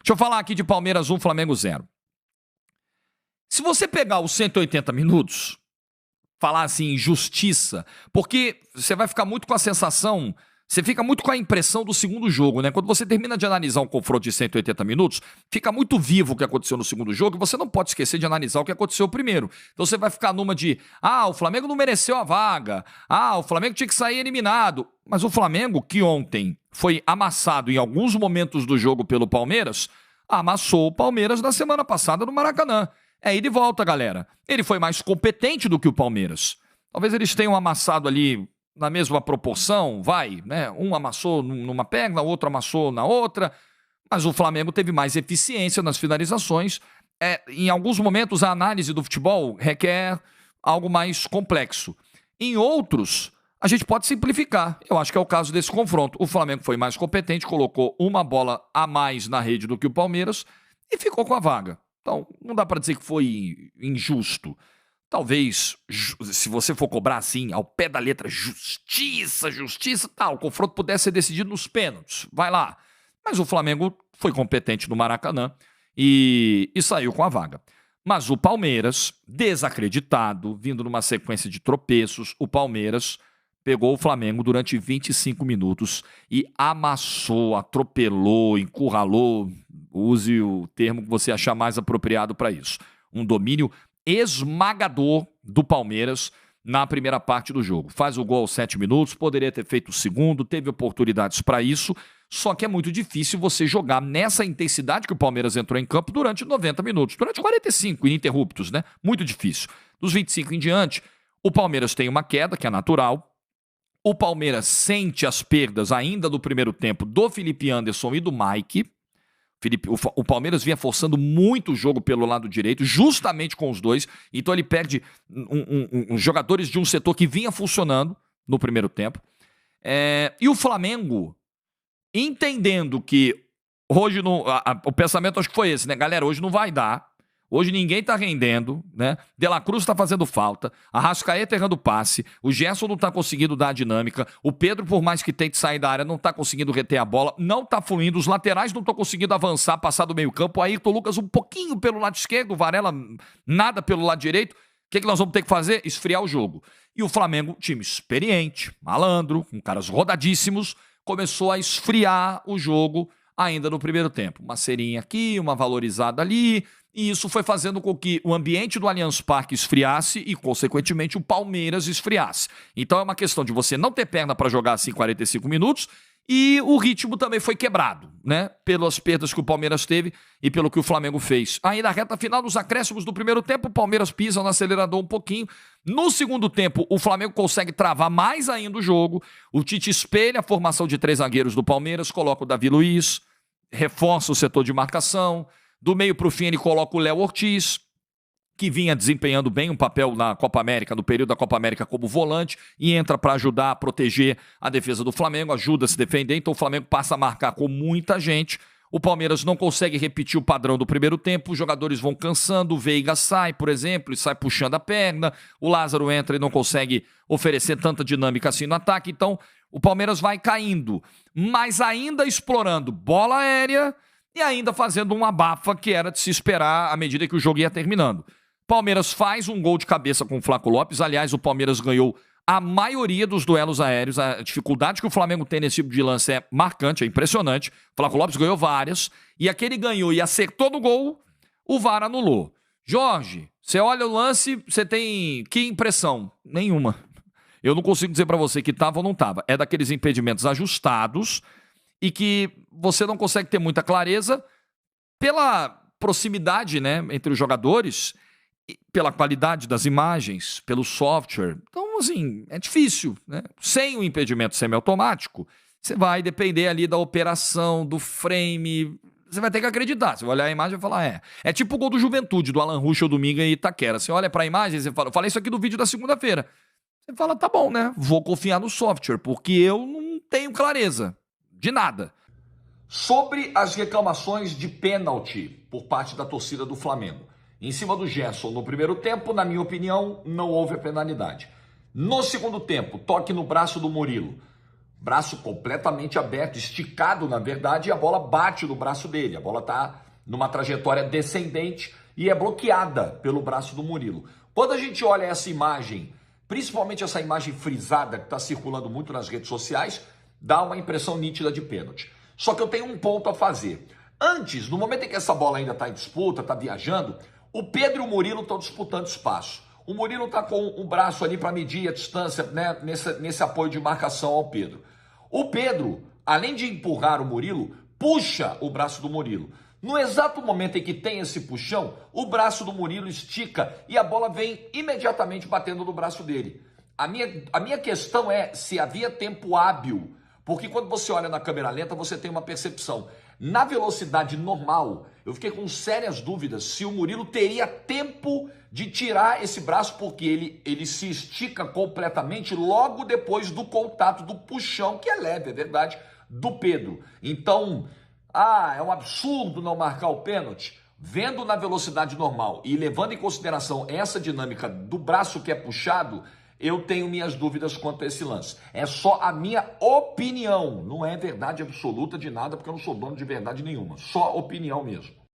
Deixa eu falar aqui de Palmeiras 1, Flamengo 0. Se você pegar os 180 minutos, falar assim, justiça, porque você vai ficar muito com a sensação, você fica muito com a impressão do segundo jogo, né? Quando você termina de analisar um confronto de 180 minutos, fica muito vivo o que aconteceu no segundo jogo e você não pode esquecer de analisar o que aconteceu primeiro. Então você vai ficar numa de, o Flamengo não mereceu a vaga, o Flamengo tinha que sair eliminado. Mas o Flamengo, que ontem foi amassado em alguns momentos do jogo pelo Palmeiras, amassou o Palmeiras na semana passada no Maracanã. É ida e volta, galera. Ele foi mais competente do que o Palmeiras. Talvez eles tenham amassado ali na mesma proporção, né? Um amassou numa perna, o outro amassou na outra, mas o Flamengo teve mais eficiência nas finalizações. Em alguns momentos, a análise do futebol requer algo mais complexo. Em outros, a gente pode simplificar. Eu acho que é o caso desse confronto. O Flamengo foi mais competente, colocou uma bola a mais na rede do que o Palmeiras e ficou com a vaga. Então, não dá para dizer que foi injusto. Talvez, se você for cobrar assim, ao pé da letra, justiça, o confronto pudesse ser decidido nos pênaltis. Vai lá. Mas o Flamengo foi competente no Maracanã e saiu com a vaga. Mas o Palmeiras, desacreditado, vindo numa sequência de tropeços, o Palmeiras pegou o Flamengo durante 25 minutos e amassou, atropelou, encurralou, use o termo que você achar mais apropriado para isso. Um domínio esmagador do Palmeiras na primeira parte do jogo. Faz o gol aos 7 minutos, poderia ter feito o segundo, teve oportunidades para isso, só que é muito difícil você jogar nessa intensidade que o Palmeiras entrou em campo durante 90 minutos, durante 45 ininterruptos, né? Muito difícil. Dos 25 em diante, o Palmeiras tem uma queda, que é natural. O Palmeiras sente as perdas ainda do primeiro tempo do Felipe Anderson e do Mike. O Palmeiras vinha forçando muito o jogo pelo lado direito, justamente com os dois. Então ele perde jogadores de um setor que vinha funcionando no primeiro tempo. E o Flamengo, entendendo que hoje o pensamento acho que foi esse, né? Galera, hoje não vai dar. Hoje ninguém tá rendendo, né? De La Cruz tá fazendo falta, Arrascaeta errando passe, o Gerson não tá conseguindo dar a dinâmica, o Pedro, por mais que tente sair da área, não tá conseguindo reter a bola, não tá fluindo, os laterais não estão conseguindo avançar, passar do meio campo, o Ayrton Lucas um pouquinho pelo lado esquerdo, o Varela nada pelo lado direito. O que nós vamos ter que fazer? Esfriar o jogo. E o Flamengo, time experiente, malandro, com caras rodadíssimos, começou a esfriar o jogo ainda no primeiro tempo. Uma serinha aqui, uma valorizada ali. E isso foi fazendo com que o ambiente do Allianz Parque esfriasse e, consequentemente, o Palmeiras esfriasse. Então é uma questão de você não ter perna para jogar assim 45 minutos e o ritmo também foi quebrado, né? Pelas perdas que o Palmeiras teve e pelo que o Flamengo fez. Aí na reta final, nos acréscimos do primeiro tempo, o Palmeiras pisa no acelerador um pouquinho. No segundo tempo, o Flamengo consegue travar mais ainda o jogo. O Tite espelha a formação de 3 zagueiros do Palmeiras, coloca o Davi Luiz, reforça o setor de marcação. Do meio para o fim, ele coloca o Léo Ortiz, que vinha desempenhando bem um papel na Copa América, no período da Copa América como volante, e entra para ajudar a proteger a defesa do Flamengo, ajuda a se defender, então o Flamengo passa a marcar com muita gente. O Palmeiras não consegue repetir o padrão do primeiro tempo, os jogadores vão cansando, o Veiga sai, por exemplo, e sai puxando a perna, o Lázaro entra e não consegue oferecer tanta dinâmica assim no ataque, então o Palmeiras vai caindo, mas ainda explorando bola aérea, e ainda fazendo uma abafa que era de se esperar à medida que o jogo ia terminando. Palmeiras faz um gol de cabeça com o Flaco Lopes. Aliás, o Palmeiras ganhou a maioria dos duelos aéreos. A dificuldade que o Flamengo tem nesse tipo de lance é marcante, é impressionante. O Flaco Lopes ganhou várias. E aquele ganhou e acertou no gol, o VAR anulou. Jorge, você olha o lance, você tem que impressão? Nenhuma. Eu não consigo dizer pra você que tava ou não tava. É daqueles impedimentos ajustados e que você não consegue ter muita clareza pela proximidade, né, entre os jogadores, pela qualidade das imagens, pelo software. Então, assim, é difícil, né? Sem o impedimento semiautomático, você vai depender ali da operação, do frame. Você vai ter que acreditar. Você vai olhar a imagem e falar, é tipo o gol do Juventude, do Alan Ruschel, Dominga e Itaquera. Você olha pra imagem e você fala, eu falei isso aqui no vídeo da segunda-feira. Você fala, tá bom, né? Vou confiar no software, porque eu não tenho clareza de nada. Sobre as reclamações de pênalti por parte da torcida do Flamengo. Em cima do Gerson, no primeiro tempo, na minha opinião, não houve a penalidade. No segundo tempo, toque no braço do Murilo. braço completamente aberto, esticado na verdade, e a bola bate no braço dele. A bola está numa trajetória descendente e é bloqueada pelo braço do Murilo. Quando a gente olha essa imagem, principalmente essa imagem frisada que está circulando muito nas redes sociais, dá uma impressão nítida de pênalti. Só que eu tenho um ponto a fazer. Antes, no momento em que essa bola ainda está em disputa, está viajando, o Pedro e o Murilo estão disputando espaço. O Murilo está com um braço ali para medir a distância, né, nesse apoio de marcação ao Pedro. O Pedro, além de empurrar o Murilo, puxa o braço do Murilo. No exato momento em que tem esse puxão, o braço do Murilo estica e a bola vem imediatamente batendo no braço dele. A minha questão é se havia tempo hábil, porque quando você olha na câmera lenta, você tem uma percepção. Na velocidade normal, eu fiquei com sérias dúvidas se o Murilo teria tempo de tirar esse braço, porque ele se estica completamente logo depois do contato do puxão, que é leve, é verdade, do Pedro. Então, é um absurdo não marcar o pênalti. Vendo na velocidade normal e levando em consideração essa dinâmica do braço que é puxado, eu tenho minhas dúvidas quanto a esse lance. É só a minha opinião, não é verdade absoluta de nada, porque eu não sou dono de verdade nenhuma. Só opinião mesmo.